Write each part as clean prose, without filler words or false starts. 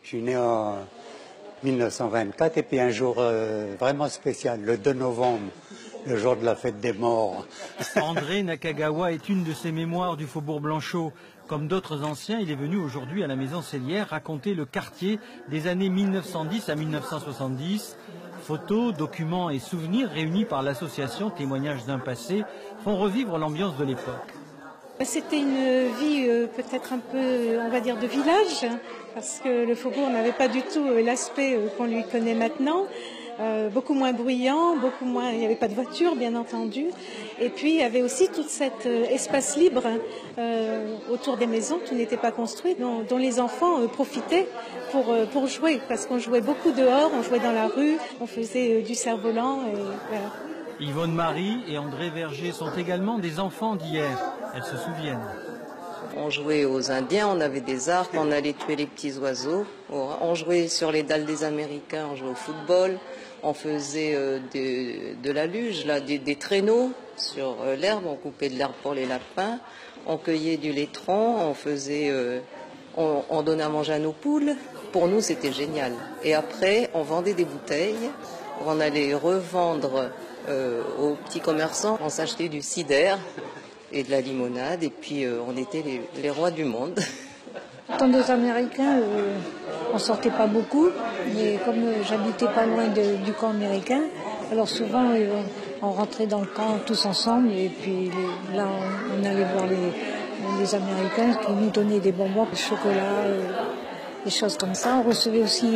Je suis né en 1924 et puis un jour vraiment spécial, le 2 novembre, le jour de la fête des morts. André Nakagawa est une de ses mémoires du Faubourg Blanchot. Comme d'autres anciens, il est venu aujourd'hui à la Maison Cellière raconter le quartier des années 1910 à 1970. Photos, documents et souvenirs réunis par l'association Témoignages d'un passé font revivre l'ambiance de l'époque. C'était une vie peut-être un peu, on va dire, de village, parce que le Faubourg n'avait pas du tout l'aspect qu'on lui connaît maintenant. Beaucoup moins bruyant, beaucoup moins, il n'y avait pas de voiture bien entendu, et puis il y avait aussi tout cet espace libre autour des maisons, tout n'était pas construit, dont les enfants profitaient pour jouer, parce qu'on jouait beaucoup dehors, on jouait dans la rue, on faisait du cerf-volant, et voilà. Yvonne Marie et André Verger sont également des enfants d'hier, elles se souviennent. On jouait aux Indiens, on avait des arcs, on allait tuer les petits oiseaux, on jouait sur les dalles des Américains, on jouait au football. On faisait de la luge, là, des traîneaux sur l'herbe, on coupait de l'herbe pour les lapins, on cueillait du laitron, on donnait à manger à nos poules. Pour nous, c'était génial. Et après, on vendait des bouteilles, on allait revendre aux petits commerçants, on s'achetait du cider et de la limonade, et puis on était les rois du monde. Tant des Américains, on sortait pas beaucoup, mais comme j'habitais pas loin du camp américain, alors souvent on rentrait dans le camp tous ensemble, et puis là on allait voir les Américains qui nous donnaient des bonbons, du chocolat, des choses comme ça. On recevait aussi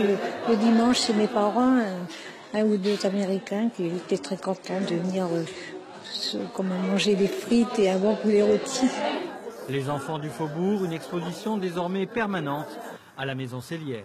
le dimanche chez mes parents un ou deux Américains qui étaient très contents de venir manger des frites et un bon poulet rôti. Les enfants du Faubourg, une exposition désormais permanente à la Maison Cellière.